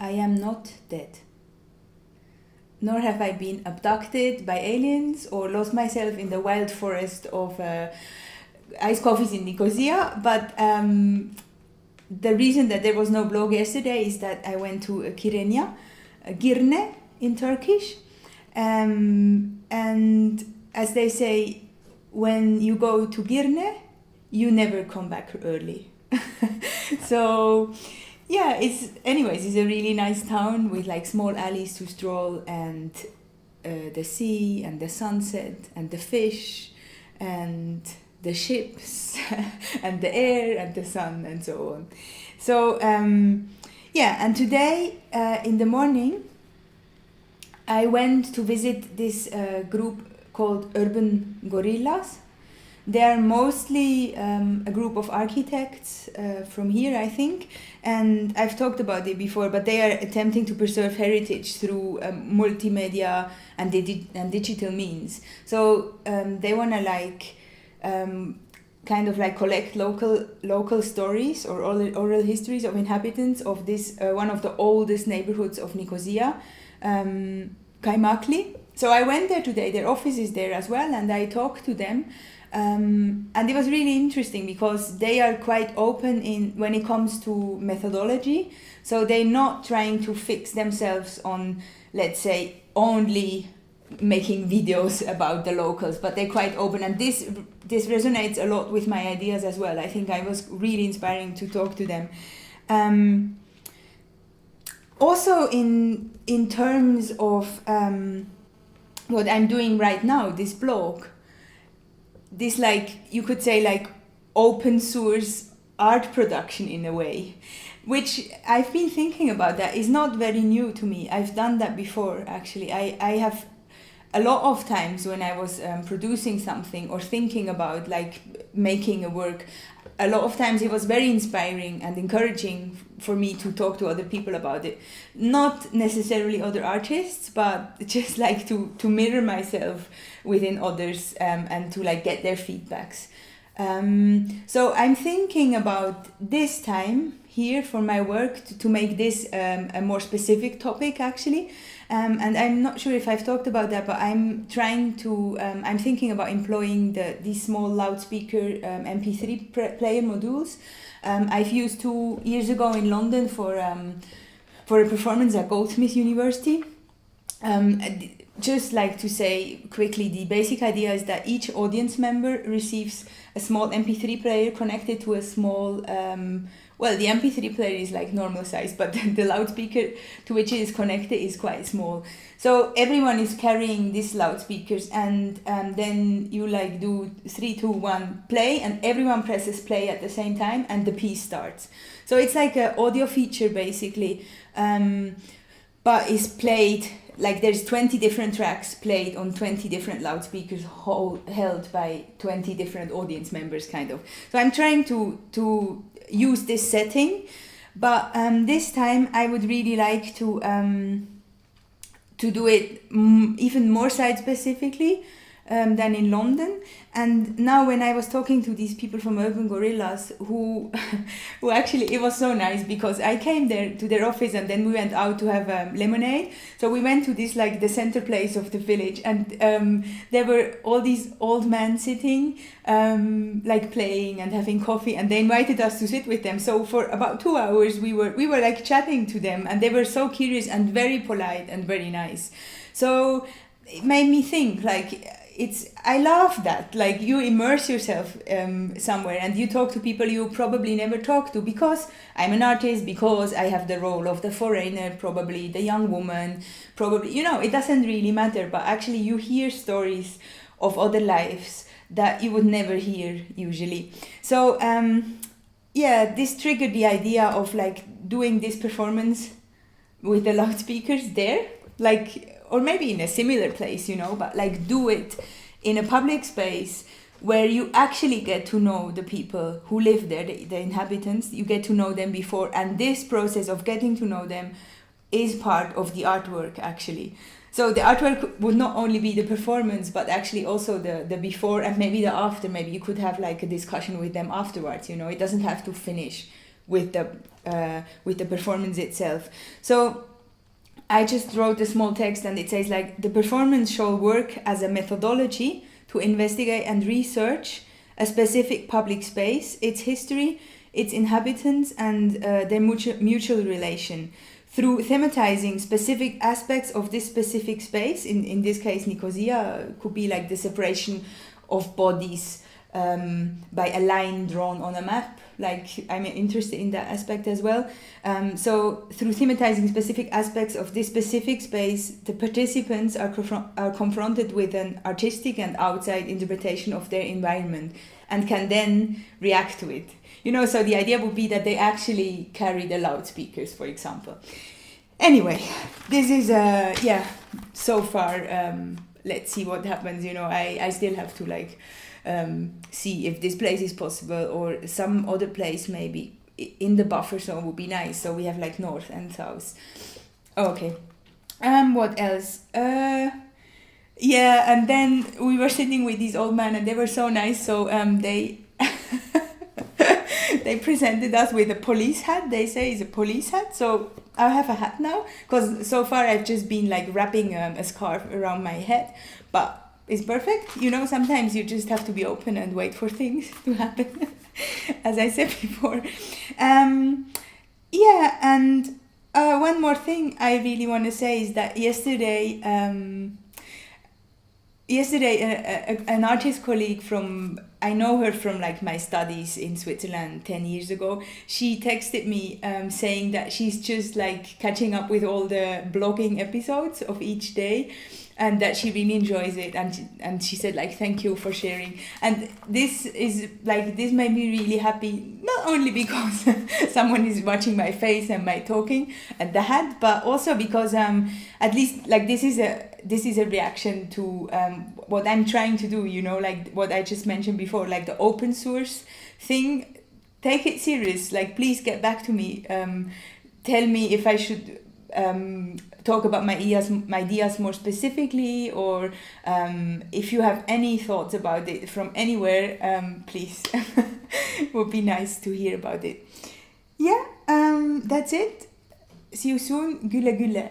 I am not dead. Nor have I been abducted by aliens or lost myself in the wild forest of ice coffees in Nicosia. But the reason that there was no blog yesterday is that I went to Kyrenia, Girne in Turkish. And as they say, when you go to Girne, you never come back early. So yeah, it's a really nice town with like small alleys to stroll, and the sea and the sunset and the fish and the ships and the air and the sun and so on. So and today in the morning I went to visit this group called Urban Gorillas. They are mostly a group of architects from here, I think, and I've talked about it before, but they are attempting to preserve heritage through multimedia and digital means. So they want to kind of like collect local stories or oral histories of inhabitants of this one of the oldest neighborhoods of Nicosia, Kaymakli. So I went there today. Their office is there as well, and I talked to them. And it was really interesting because they are quite open when it comes to methodology. So they're not trying to fix themselves on, let's say, only making videos about the locals, but they're quite open. And this resonates a lot with my ideas as well. I think I was really inspiring to talk to them. Also in terms of what I'm doing right now, this blog, this you could say open source art production in a way, which I've been thinking about. That is not very new to me. I've done that before, actually. I have a lot of times when I was producing something or thinking about making a work, a lot of times it was very inspiring and encouraging for me to talk to other people about it. Not necessarily other artists, but just to mirror myself within others and to get their feedbacks. So I'm thinking about this time here for my work to make this a more specific topic, actually. And I'm not sure if I've talked about that, but I'm thinking about employing these small loudspeaker MP3 player modules. I've used 2 years ago in London for a performance at Goldsmiths University. Just to say quickly, the basic idea is that each audience member receives a small MP3 player connected to a small, the MP3 player is normal size, but the loudspeaker to which it is connected is quite small. So everyone is carrying these loudspeakers, and then you do 3, 2, 1 play, and everyone presses play at the same time, and the piece starts. So it's like an audio feature basically, but it's played. There's 20 different tracks played on 20 different loudspeakers held by 20 different audience members, kind of. So I'm trying to use this setting, but this time I would really like to do it even more site specifically than in London. And now when I was talking to these people from Urban Gorillas, who actually, it was so nice because I came there to their office and then we went out to have lemonade. So we went to this the center place of the village, and there were all these old men sitting playing and having coffee, and they invited us to sit with them. So for about 2 hours we were chatting to them, and they were so curious and very polite and very nice. So it made me think I love that. You immerse yourself somewhere and you talk to people you probably never talk to, because I'm an artist, because I have the role of the foreigner, probably the young woman, probably, it doesn't really matter, but actually you hear stories of other lives that you would never hear usually. So this triggered the idea of doing this performance with the loudspeakers there, or maybe in a similar place, but do it in a public space where you actually get to know the people who live there, the inhabitants. You get to know them before, and this process of getting to know them is part of the artwork, actually. So the artwork would not only be the performance, but actually also the before and maybe the after. Maybe you could have a discussion with them afterwards, it doesn't have to finish with the performance itself. So I just wrote a small text, and it says like, the performance shall work as a methodology to investigate and research a specific public space, its history, its inhabitants, and their mutual relation. Through thematizing specific aspects of this specific space, in this case Nicosia could be like the separation of bodies by a line drawn on a map. Like, I'm interested in that aspect as well. So through thematizing specific aspects of this specific space, the participants are confronted with an artistic and outside interpretation of their environment and can then react to it. So the idea would be that they actually carry the loudspeakers, for example. Anyway, this is, so far, let's see what happens. I still have to like see if this place is possible, or some other place maybe in the buffer zone would be nice. So we have like north and south. Okay. What else? Yeah, and then we were sitting with these old men, and they were so nice. So they they presented us with a police hat. They say it's a police hat. So I have a hat now, because so far I've just been like wrapping a scarf around my head, but it's perfect. Sometimes you just have to be open and wait for things to happen, as I said before. Yeah, and one more thing I really want to say is that yesterday an artist colleague I know her from like my studies in Switzerland 10 years ago. She texted me saying that she's just like catching up with all the blogging episodes of each day, and that she really enjoys it, and she said like, thank you for sharing. And this made me really happy, not only because someone is watching my face and my talking and the hat, but also because at least like this is a reaction to what I'm trying to do, like what I just mentioned before, like the open source thing. Take it serious, like please get back to me, tell me if I should talk about my ideas more specifically, or if you have any thoughts about it from anywhere, please. Would be nice to hear about it. Yeah, that's it. See you soon. Güle güle.